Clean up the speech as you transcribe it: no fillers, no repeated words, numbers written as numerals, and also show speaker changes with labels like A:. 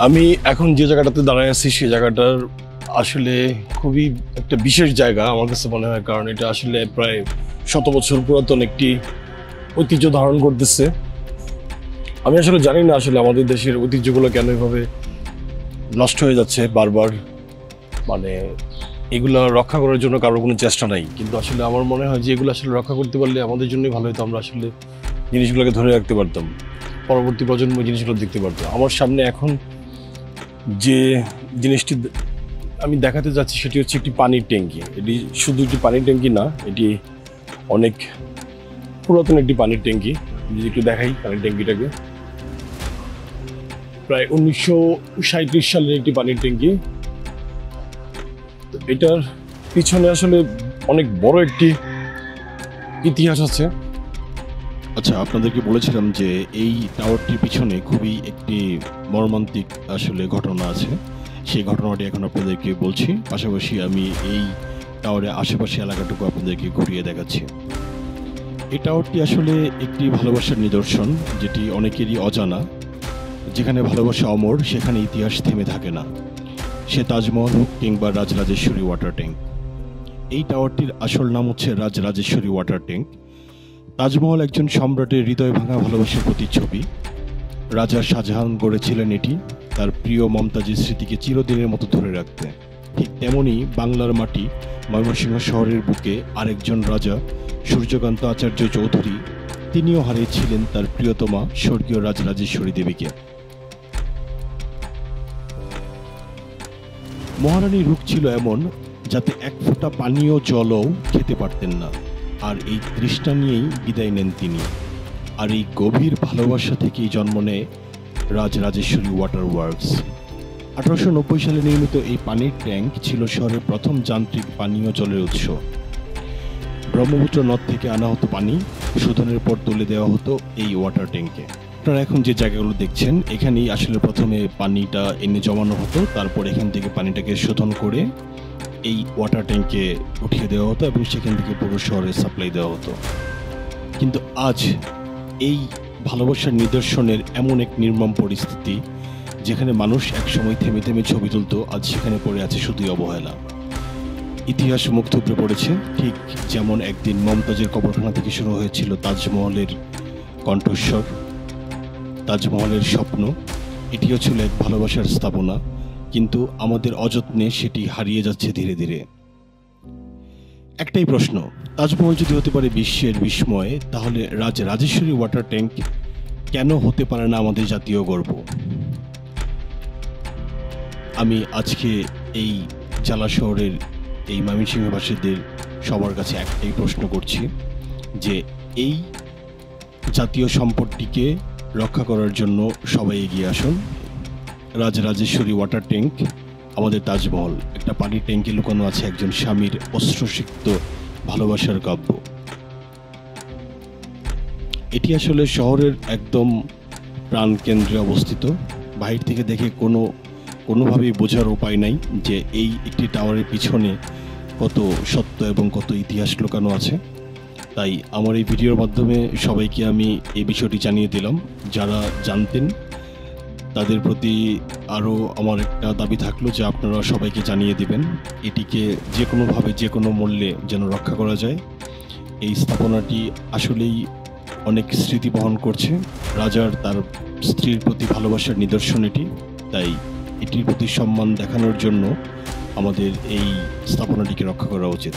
A: আমি এখন যে জায়গাটাতে দাঁড়ায় আছি সেই জায়গাটার আসলে খুবই একটা বিশেষ জায়গা আমার কাছে মনে হয়, কারণ এটা আসলে প্রায় 100 বছর পুরাতন একটি ঐতিহ্য ধারণ করতেছে। আমি আসলে জানি না আসলে আমাদের দেশের ঐতিহ্যগুলো কেন এভাবে নষ্ট হয়ে যাচ্ছে বারবার। মানে এগুলো রক্ষা করার জন্য কারোর কোনো চেষ্টা নাই, কিন্তু আসলে আমার মনে হয় যে এগুলো আসলে রক্ষা করতে পারলে আমাদের জন্যই ভালো হতো। আমরা আসলে জিনিসগুলোকে ধরে রাখতে পারতাম, পরবর্তী প্রজন্ম জিনিসগুলো দেখতে পারতো। আমার সামনে এখন যে জিনিসটি আমি দেখাতে যাচ্ছি সেটি হচ্ছে একটি পানির ট্যাঙ্কি। এটি শুধু একটি পানির ট্যাঙ্কি না, এটি অনেক পুরাতন একটি পানির ট্যাঙ্কি। যদি একটু দেখাই পানির ট্যাঙ্কিটাকে, প্রায় 1937 সালের একটি পানির ট্যাঙ্কি। এটার পিছনে আসলে অনেক বড় একটি ইতিহাস আছে।
B: আচ্ছা, আপনাদেরকে বলেছিলাম যে এই টাওয়ারটির পিছনে খুবই একটি মর্মান্তিক আসলে ঘটনা আছে। সেই ঘটনাটি এখন আপনাদেরকে বলছি, পাশাপাশি আমি এই টাওয়ারের আশেপাশে এলাকাটুকু আপনাদেরকে ঘুরিয়ে দেখাচ্ছি। এই টাওয়ারটি আসলে একটি ভালোবাসার নিদর্শন, যেটি অনেকেরই অজানা। যেখানে ভালোবাসা অমর, সেখানে ইতিহাস থেমে থাকে না, সে তাজমহল হোক কিংবা রাজরাজেশ্বরী ওয়াটার ট্যাঙ্ক। এই টাওয়ারটির আসল নাম হচ্ছে রাজরাজেশ্বরী ওয়াটার ট্যাঙ্ক। তাজমহল একজন সম্রাটের হৃদয় ভাঙা ভালোবাসার প্রতিচ্ছবি। রাজা শাহজাহান গড়েছিলেন এটি তার প্রিয় মমতাজের স্মৃতিকে চিরদিনের মতো ধরে রাখতে। ঠিক তেমনই বাংলার মাটি ময়মনসিংহ শহরের বুকে আরেকজন রাজা সূর্যকান্ত আচার্য চৌধুরী, তিনিও হারিয়েছিলেন তার প্রিয়তমা স্বর্গীয় রাজরাজেশ্বরী দেবীকে। মহারানীর রূপ ছিল এমন যাতে এক ফোঁটা পানীয় জলও খেতে পারতেন না, আর এই তৃষ্ণা নিয়েই বিদায় নেন তিনি। আর এই গভীর ভালোবাসা থেকেই জন্ম নেয় রাজরাজেশ্বরী ওয়াটার ওয়ার্কস। 1890 সালে নির্মিত এই পানির ট্যাঙ্ক ছিল শহরের প্রথম যান্ত্রিক পানীয় জলের উৎস। ব্রহ্মপুত্র নদ থেকে আনা হতো পানি, শোধনের পর তুলে দেওয়া হতো এই ওয়াটার ট্যাঙ্কে। আপনারা এখন যে জায়গাগুলো দেখছেন, এখানেই আসলে প্রথমে পানিটা এনে জমানো হতো, তারপর এখান থেকে পানিটাকে শোধন করে এই ওয়াটার ট্যাঙ্কে উঠিয়ে দেওয়া হতো এবং সেখান থেকে পুরো শহরে সাপ্লাই দেওয়া হতো। কিন্তু আজ এই ভালোবাসার নিদর্শনের এমন এক নির্মম পরিস্থিতি, যেখানে মানুষ একসময় থেমে থেমে ছবি তুলত, আজ সেখানে পড়ে আছে শুধুই অবহেলা। ইতিহাস মুখ থুবড়ে পড়েছে, ঠিক যেমন একদিন মমতাজের কবরখানা থেকে শুরু হয়েছিল তাজমহলের কণ্ঠস্বর, তাজমহলের স্বপ্ন। এটিও ছিল এক ভালোবাসার স্থাপনা, কিন্তু আমাদের অযত্নে সেটি হারিয়ে যাচ্ছে ধীরে ধীরে। একটাই প্রশ্ন, তাজমহল যদি হতে পারে বিশ্বের বিস্ময়, তাহলে রাজরাজেশ্বরী ওয়াটার ট্যাঙ্ক কেন হতে পারে না আমাদের জাতীয় গর্ব? আমি আজকে এই জেলা শহরের এই ময়মনসিংহবাসীদের সবার কাছে একটাই প্রশ্ন করছি যে এই জাতীয় সম্পদটিকে রক্ষা করার জন্য সবাই এগিয়ে আসুন। রাজরাজেশ্বরী ওয়াটার ট্যাঙ্ক আমাদের তাজমহল, একটা পানির ট্যাঙ্কে লুকানো আছে একজন স্বামীর অশ্রুসিক্ত ভালোবাসার কাব্য। এটি আসলে শহরের একদম প্রাণকেন্দ্রে অবস্থিত। বাহির থেকে দেখে কোনোভাবেই বোঝার উপায় নাই যে এই একটি টাওয়ারের পিছনে কত সত্য এবং কত ইতিহাস লুকানো আছে। তাই আমার এই ভিডিওর মাধ্যমে সবাইকে আমি এই বিষয়টি জানিয়ে দিলাম। যারা জানতেন তাদের প্রতি আরও আমার একটা দাবি থাকলো যে আপনারা সবাইকে জানিয়ে দিবেন, এটিকে যে কোনোভাবে যে কোনো মূল্যে যেন রক্ষা করা যায়। এই স্থাপনাটি আসলেই অনেক স্মৃতি বহন করছে। রাজার তার স্ত্রীর প্রতি ভালোবাসার নিদর্শন এটি, তাই এটির প্রতি সম্মান দেখানোর জন্য আমাদের এই স্থাপনাটিকে রক্ষা করা উচিত।